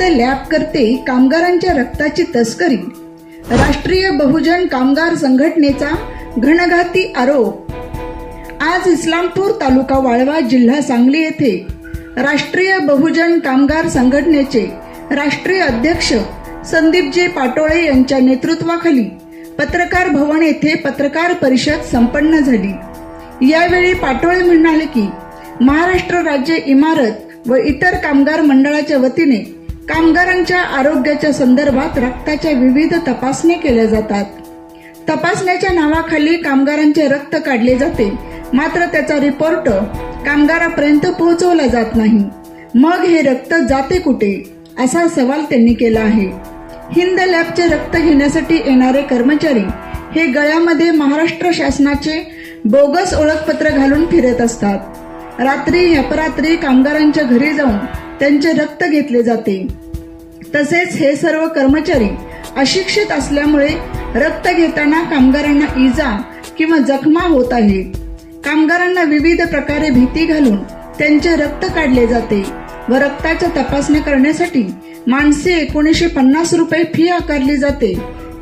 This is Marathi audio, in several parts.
लॅब करते कामगारांच्या रक्ताची तस्करी. राष्ट्रीय बहुजन कामगार संघटनेचा घणघाती आरोप. आज इस्लामपूर तालुका वाळवा जिल्हा सांगली येथे राष्ट्रीय बहुजन कामगार संघटनेचे राष्ट्रीय अध्यक्ष संदीपजी पाटोळे यांच्या नेतृत्वाखाली पत्रकार भवन येथे पत्रकार परिषद संपन्न झाली. यावेळी पाटोळे म्हणाले की महाराष्ट्र राज्य इमारत व इतर कामगार मंडळाच्या वतीने कामगारांच्या आरोग्याच्या संदर्भात रक्ताच्या विविध तपासण्या केल्या जातात. तपासण्याच्या नावाखाली कामगारांचे रक्त काढले जाते, मात्र त्याचा रिपोर्ट कामगारापर्यंत पोहोचवला जात नाही. मग हे रक्त जाते कुठे, असा सवाल त्यांनी केला आहे. हिंद लॅबचे रक्त घेण्यासाठी येणारे कर्मचारी हे गळ्यामध्ये महाराष्ट्र शासनाचे बोगस ओळखपत्र घालून फिरत असतात. रात्री अपरात्री कामगारांच्या घरी जाऊन त्यांचे रक्त घेतले जाते. तसेच हे सर्व कर्मचारी अशिक्षित असल्यामुळे रक्त घेताना कामगारांना इजा किंवा जखमा होत आहेत. कामगारांना विविध प्रकारे भीती घालून त्यांचे रक्त काढले जाते व रक्ताच्या तपासण्या करण्यासाठी माणसे 1950 रुपये फी आकारली जाते.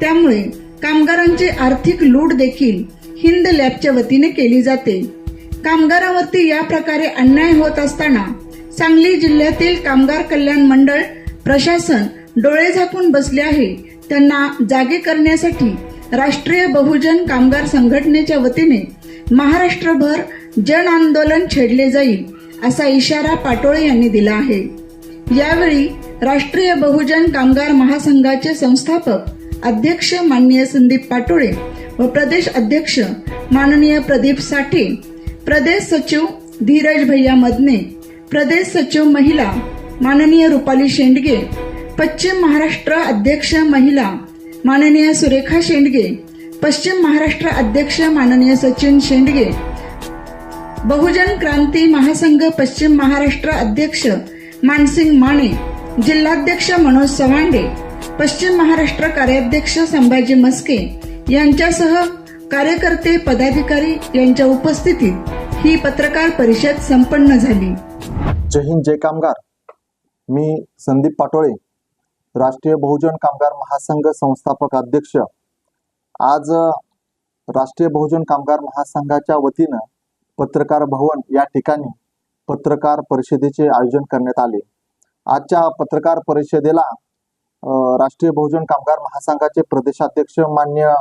त्यामुळे कामगारांची आर्थिक लूट देखील हिंद लॅबच्या वतीने केली जाते. कामगारांवरती या प्रकारे अन्याय होत असताना सांगली जिल्ह्यातील कामगार कल्याण मंडळ प्रशासन डोळे झाकून बसले आहे. त्यांना जागे करण्यासाठी राष्ट्रीय बहुजन कामगार संघटनेच्या वतीने महाराष्ट्रभर जन आंदोलन छेडले जाईल, असा इशारा पाटोळे यांनी दिला आहे. यावेळी राष्ट्रीय बहुजन कामगार महासंघाचे संस्थापक अध्यक्ष माननीय संदीप पाटोळे व प्रदेश अध्यक्ष माननीय प्रदीप साठे, प्रदेश सचिव धीरज भैया मदने, प्रदेश सचिव महिला माननीय रुपाली शेंडगे, पश्चिम महाराष्ट्र अध्यक्ष महिला माननीय सुरेखा शेंडगे, पश्चिम महाराष्ट्र अध्यक्ष माननीय सचिन शेंडगे, बहुजन क्रांती महासंघ पश्चिम महाराष्ट्र अध्यक्ष मानसिंग माने, जिल्हाध्यक्ष मनोज सवांडे, पश्चिम महाराष्ट्र कार्याध्यक्ष संभाजी मस्के यांच्यासह कार्यकर्ते पदाधिकारी यांच्या उपस्थितीत ही पत्रकार परिषद संपन्न झाली. जय हिंद, जय कामगार. मी संदीप पाटोळे, राष्ट्रीय बहुजन कामगार महासंघ संस्थापक अध्यक्ष. आज राष्ट्रीय बहुजन कामगार महासंघाच्या वतीनं पत्रकार भवन या ठिकाणी पत्रकार परिषदेचे आयोजन करण्यात आले. आजच्या पत्रकार परिषदेला राष्ट्रीय बहुजन कामगार महासंघाचे प्रदेशाध्यक्ष मान्य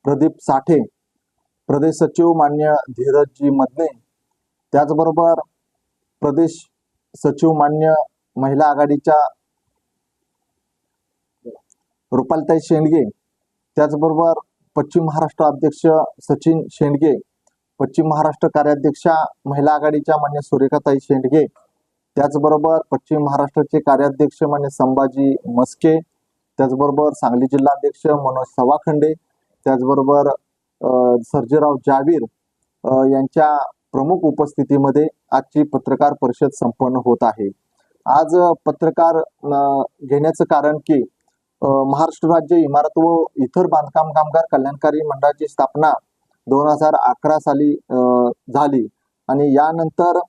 प्रदीप साठे, प्रदेश सचिव मान्य धीरजजी मदने, त्याचबरोबर प्रदेश सचिव मान्य महिला आघाडीच्या रुपालताई शेंडगे, त्याचबरोबर पश्चिम महाराष्ट्र अध्यक्ष सचिन शेंडगे, पश्चिम महाराष्ट्र कार्याध्यक्षा महिला आघाडीच्या मान्य सुरेखाताई शेंडगे, त्याचबरोबर पश्चिम महाराष्ट्राचे कार्याध्यक्ष मान्य संभाजी मस्के, त्याचबरोबर सांगली जिल्हाध्यक्ष मनोज सवाखंडे, त्याचबरोबर सर्जेराव जावीर यांच्या प्रमुख उपस्थितीमध्ये आजची पत्रकार परिषद संपन्न होत आहे. आज पत्रकार घेण्याचं कारण की महाराष्ट्र राज्य इमारत व इतर बांधकाम कामगार कल्याणकारी मंडळाची स्थापना 2011 साली झाली आणि यानंतर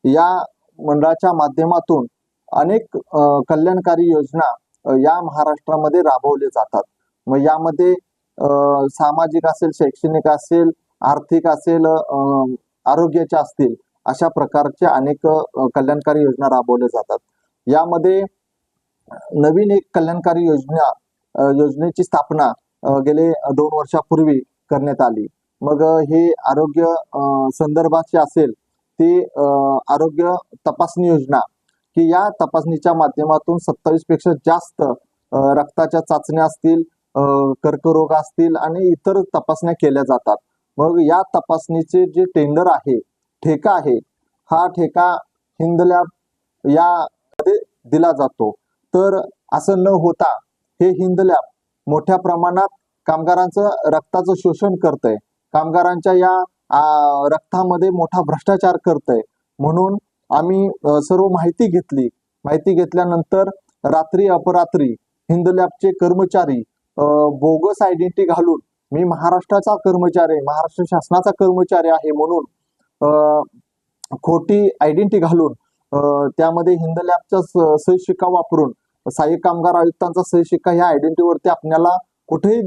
या मंडळाच्या माध्यमातून अनेक कल्याणकारी योजना या महाराष्ट्रामध्ये राबवले जातात. मग यामध्ये सामाजिक असेल, शैक्षणिक असेल, आर्थिक असेल, आरोग्याच्या असतील, अशा प्रकारच्या अनेक कल्याणकारी योजना राबवल्या जातात. यामध्ये नवीन एक कल्याणकारी योजनेची स्थापना गेले 2 वर्षापूर्वी करण्यात आली. मग हे आरोग्य संदर्भाचे असेल ते आरोग्य तपासणी योजना, की या तपासणीच्या माध्यमातून 27 पेक्षा जास्त रक्ताच्या चाचण्या असतील, कर्करोग असतील आणि इतर तपासण्या केल्या जातात. मग या तपासणीचे जे टेंडर आहे, ठेका आहे, हा ठेका हिंद लॅब यामध्ये दिला जातो. तर असं न होता हे हिंद लॅब मोठ्या प्रमाणात कामगारांचं रक्ताचं शोषण करतंय, कामगारांच्या या रक्तामध्ये मोठा भ्रष्टाचार करतंय. म्हणून आम्ही सर्व माहिती घेतली. माहिती घेतल्यानंतर रात्री अपरात्री हिंद लॅबचे कर्मचारी बोगस आयडेंटिटी घालून, मी महाराष्ट्राचा कर्मचारी, महाराष्ट्र शासनाचा कर्मचारी आहे म्हणून खोटी आयडेंटिटी घालून त्यामध्ये हिंद लॅबचा सही शिक्का वापरून सहाय्यक कामगार आयुक्तांचा सही शिक्का ह्या आयडेंटिटीवरती आपल्याला कुठेही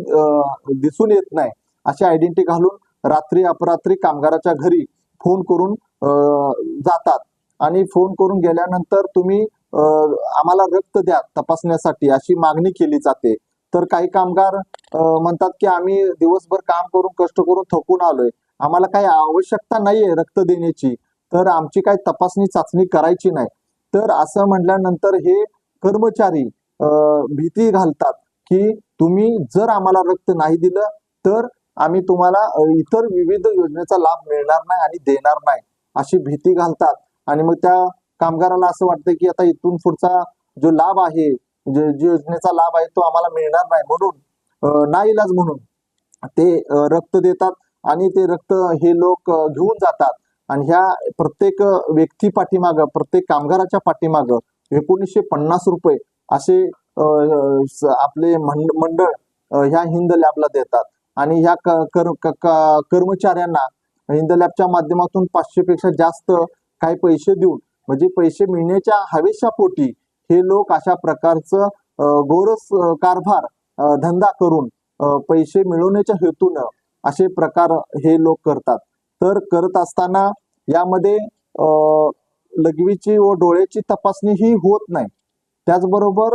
दिसून येत नाही. अशी आयडेंटिटी घालून रात्री अपरात्री कामगाराच्या घरी फोन करून जातात आणि फोन करून गेल्यानंतर तुम्ही आम्हाला रक्त द्या तपासण्यासाठी अशी मागणी केली जाते. तर काही कामगार म्हणतात की आम्ही दिवसभर काम करून कष्ट करून थकून आलोय, आम्हाला काही आवश्यकता नाहीये रक्त देण्याची, तर आमची काही तपासणी चाचणी करायची नाही. तर असं म्हटल्यानंतर हे कर्मचारी भीती घालतात की तुम्ही जर आम्हाला रक्त नाही दिलं तर आम्ही तुम्हाला इतर विविध योजनेचा लाभ मिळणार नाही आणि देणार नाही अशी भीती घालतात. आणि मग त्या कामगाराला असं वाटतं की आता इथून पुढचा जो लाभ आहे, जो योजनेचा लाभ आहे तो आम्हाला मिळणार नाही, म्हणून नाईलाज म्हणून ते रक्त देतात आणि ते रक्त हे लोक घेऊन जातात. आणि ह्या प्रत्येक व्यक्ती पाठीमागं, प्रत्येक कामगाराच्या पाठीमागं 1950 रुपये असे आपले मंडळ ह्या हिंद लॅबला देतात. आणि ह्या कर्मचाऱ्यांना हिंद लॅबच्या माध्यमातून 500 पेक्षा जास्त काही पैसे देऊन, म्हणजे पैसे मिळण्याच्या हवेच्या पोटी हे लोक अशा प्रकारचं गोरस कारभार धंदा करून पैसे मिळवण्याच्या हेतूनं असे प्रकार हे लोक करतात. तर करत असताना यामध्ये लघवीची व डोळ्याची तपासणी ही होत नाही. त्याचबरोबर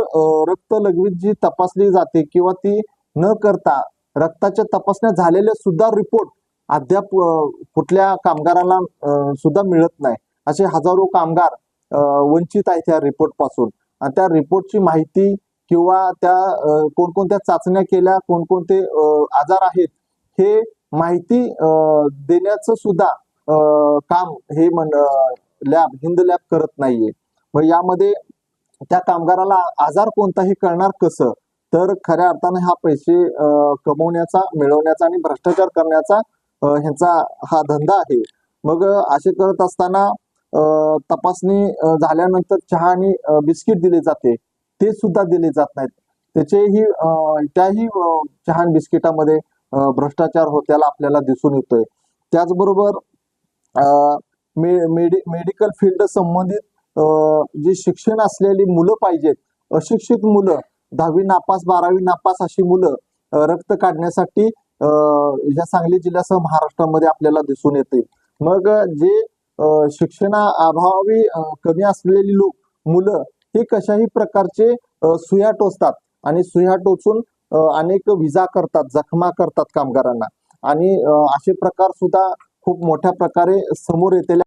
रक्त लघवीत जी तपासली जाते किंवा ती न करता रक्ताच्या तपासण्या झालेले सुद्धा रिपोर्ट अद्याप कुठल्या कामगाराला सुद्धा मिळत नाही. असे हजारो कामगार वंचित आहेत त्या रिपोर्ट पासून. आणि त्या रिपोर्टची माहिती किंवा त्या कोणकोणत्या चाचण्या केल्या, कोणकोणते आजार आहेत हे माहिती देण्याचं सुद्धा काम हे लॅब हिंद लॅब करत नाहीये. मग यामध्ये त्या कामगाराला आजार कोणताही कळणार कसं? तर खऱ्या अर्थाने हा पैसे कमवण्याचा, मिळवण्याचा आणि भ्रष्टाचार करण्याचा ह्यांचा हा धंदा आहे. मग असे करत असताना तपासणी झाल्यानंतर चहा आणि बिस्किट दिले जाते, ते सुद्धा दिले जात नाहीत. त्याही चहा आणि बिस्किटामध्ये भ्रष्टाचार होत्याला आपल्याला दिसून येतोय. त्याचबरोबर मेडिकल फील्ड संबंधित जी शिक्षण असलेली मुलं पाहिजेत, अशिक्षित मुलं 10वी नापास 12वी नापास अशी मुलं रक्त काढण्यासाठी या सांगली जिल्ह्यासह महाराष्ट्रामध्ये आपल्याला दिसून येतील. मग जे शिक्षणाअभावी कमी असलेली मुलं हे कशाही प्रकारचे सुया टोचतात आणि सुया टोचून अनेक विजा करतात, जखमा करतात कामगारांना. आणि असे प्रकार सुद्धा खूप मोठ्या प्रकारे समोर येतील.